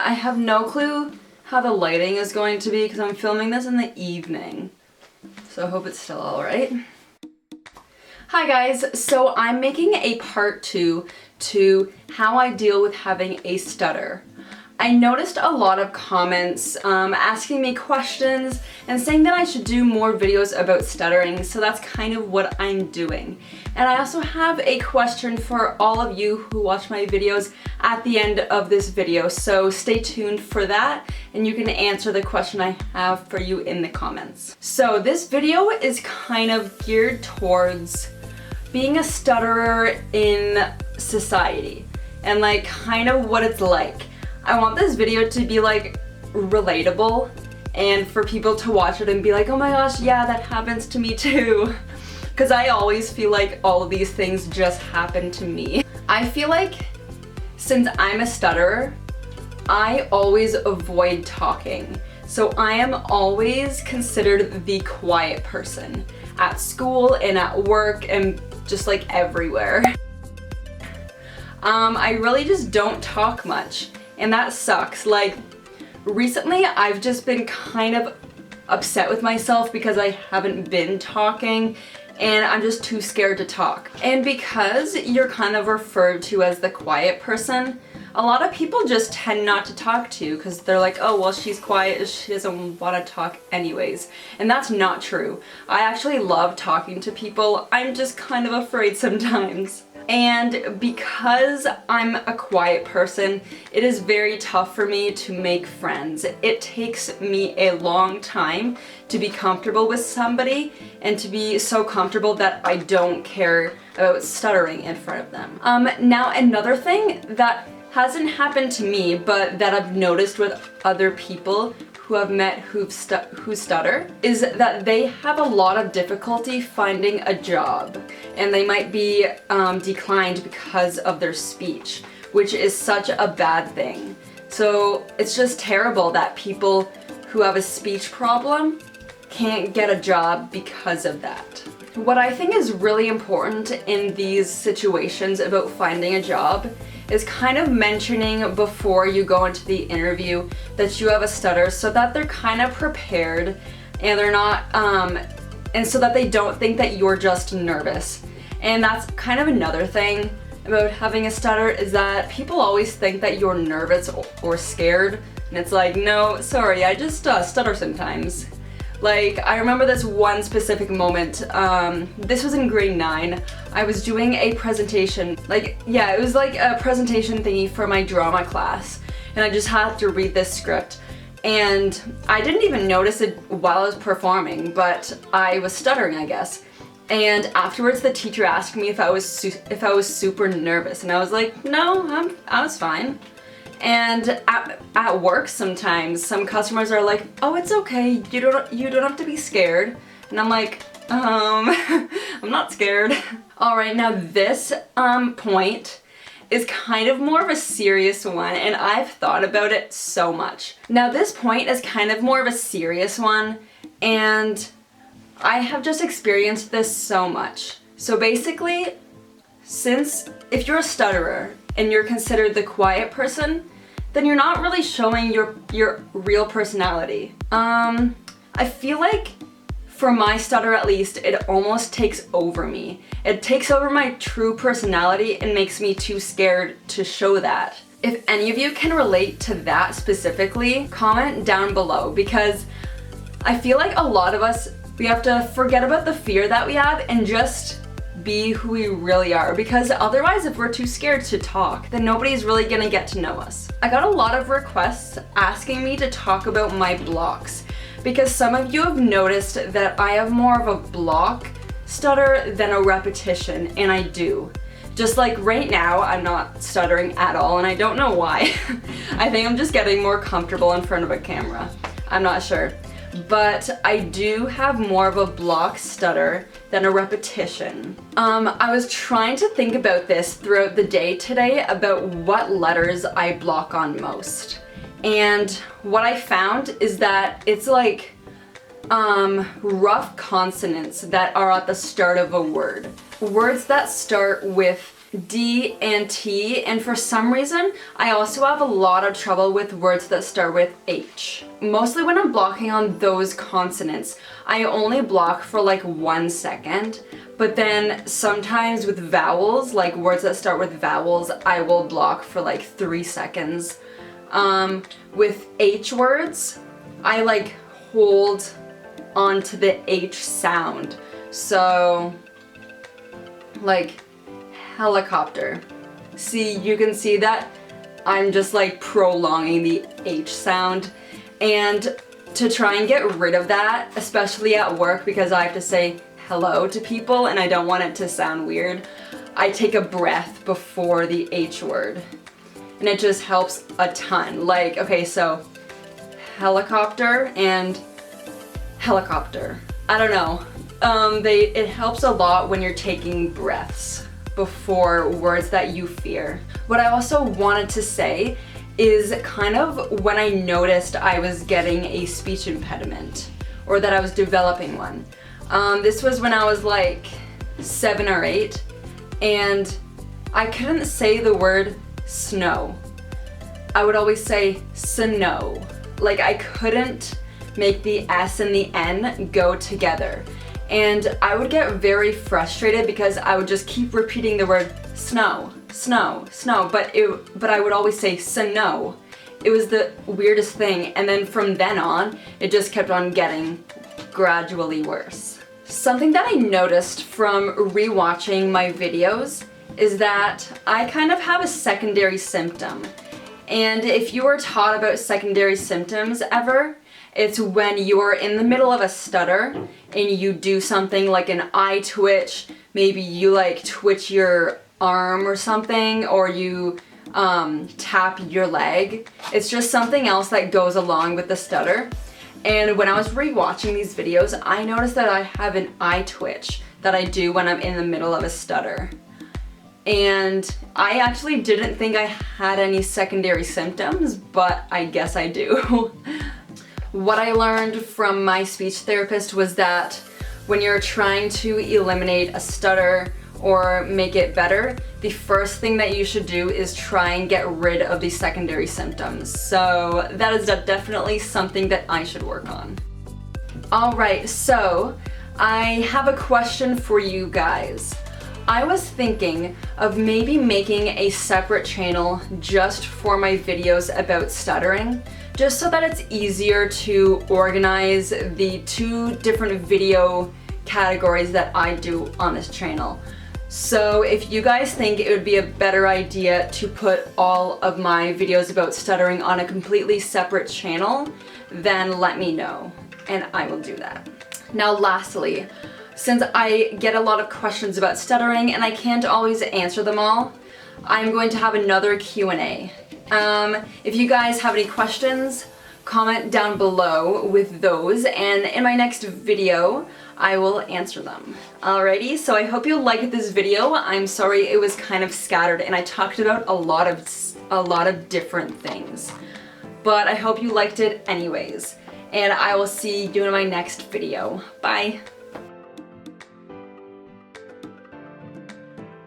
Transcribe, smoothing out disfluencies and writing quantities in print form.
I have no clue how the lighting is going to be because I'm filming this in the evening. So I hope it's still alright. Hi guys, so I'm making a part 2 to how I deal with having a stutter. I noticed a lot of comments asking me questions and saying that I should do more videos about stuttering, so that's kind of what I'm doing. And I also have a question for all of you who watch my videos at the end of this video, so stay tuned for that and you can answer the question I have for you in the comments. So this video is kind of geared towards being a stutterer in society and like kind of what it's like. I want this video to be like relatable and for people to watch it and be like, oh my gosh, yeah, that happens to me too. Because I always feel like all of these things just happen to me. I feel like since I'm a stutterer, I always avoid talking. So I am always considered the quiet person at school and at work and just like everywhere. I really just don't talk much. And that sucks. Like, recently I've just been kind of upset with myself because I haven't been talking and I'm just too scared to talk. And because you're kind of referred to as the quiet person, a lot of people just tend not to talk to you because they're like, oh, well, she's quiet, she doesn't want to talk anyways. And that's not true. I actually love talking to people. I'm just kind of afraid sometimes. And because I'm a quiet person, it is very tough for me to make friends. It takes me a long time to be comfortable with somebody and to be so comfortable that I don't care about stuttering in front of them. Now another thing that hasn't happened to me, but that I've noticed with other people who I've met who stutter, is that they have a lot of difficulty finding a job, and they might be declined because of their speech, which is such a bad thing. So it's just terrible that people who have a speech problem can't get a job because of that. What I think is really important in these situations about finding a job is kind of mentioning before you go into the interview that you have a stutter so that they're kind of prepared and they're not, and so that they don't think that you're just nervous. And that's kind of another thing about having a stutter is that people always think that you're nervous or scared, and it's like, no, sorry, I just stutter sometimes. Like, I remember this one specific moment, this was in grade 9, I was doing a presentation, it was like a presentation thingy for my drama class, and I just had to read this script, and I didn't even notice it while I was performing, but I was stuttering, I guess, and afterwards the teacher asked me if I was super nervous, and I was like, no, I was fine. And at work sometimes, some customers are like, oh, it's okay, you don't have to be scared. And I'm like, I'm not scared. Alright, now this point is kind of more of a serious one, and I've thought about it so much. Now this point is kind of more of a serious one, and I have just experienced this so much. So basically, if you're a stutterer, and you're considered the quiet person, then you're not really showing your real personality. I feel like, for my stutter at least, it almost takes over me. It takes over my true personality and makes me too scared to show that. If any of you can relate to that specifically, comment down below, because I feel like a lot of us, we have to forget about the fear that we have and just be who we really are, because otherwise if we're too scared to talk, then nobody's really gonna get to know us. I got a lot of requests asking me to talk about my blocks, because some of you have noticed that I have more of a block stutter than a repetition, and I do. Just like right now, I'm not stuttering at all, and I don't know why. I think I'm just getting more comfortable in front of a camera. I'm not sure. But I do have more of a block stutter than a repetition. I was trying to think about this throughout the day today about what letters I block on most. And what I found is that it's like rough consonants that are at the start of a word. Words that start with D, and T, and for some reason, I also have a lot of trouble with words that start with H. Mostly when I'm blocking on those consonants, I only block for like 1 second, but then sometimes with vowels, like words that start with vowels, I will block for like 3 seconds. With H words, I like hold onto the H sound. So, like helicopter. See, you can see that I'm just like prolonging the H sound. And to try and get rid of that, especially at work because I have to say hello to people and I don't want it to sound weird, I take a breath before the H word. And it just helps a ton. Like, okay, so helicopter and helicopter. I don't know. It helps a lot when you're taking breaths before words that you fear. What I also wanted to say is kind of when I noticed I was getting a speech impediment or that I was developing one. This was when I was like 7 or 8 and I couldn't say the word snow. I would always say snow. Like I couldn't make the S and the N go together. And I would get very frustrated because I would just keep repeating the word snow, snow, snow, but I would always say snow. It was the weirdest thing, and then from then on, it just kept on getting gradually worse. Something that I noticed from rewatching my videos is that I kind of have a secondary symptom. And if you were taught about secondary symptoms ever, it's when you're in the middle of a stutter and you do something like an eye twitch, maybe you like twitch your arm or something, or you tap your leg. It's just something else that goes along with the stutter. And when I was rewatching these videos, I noticed that I have an eye twitch that I do when I'm in the middle of a stutter. And I actually didn't think I had any secondary symptoms, but I guess I do. What I learned from my speech therapist was that when you're trying to eliminate a stutter or make it better, the first thing that you should do is try and get rid of the secondary symptoms. So that is definitely something that I should work on. Alright, so I have a question for you guys. I was thinking of maybe making a separate channel just for my videos about stuttering, just so that it's easier to organize the 2 different video categories that I do on this channel. So if you guys think it would be a better idea to put all of my videos about stuttering on a completely separate channel, then let me know and I will do that. Now lastly, since I get a lot of questions about stuttering and I can't always answer them all, I'm going to have another Q&A. If you guys have any questions, comment down below with those, and in my next video, I will answer them. Alrighty, so I hope you liked this video. I'm sorry it was kind of scattered and I talked about a lot of different things. But I hope you liked it anyways, and I will see you in my next video. Bye!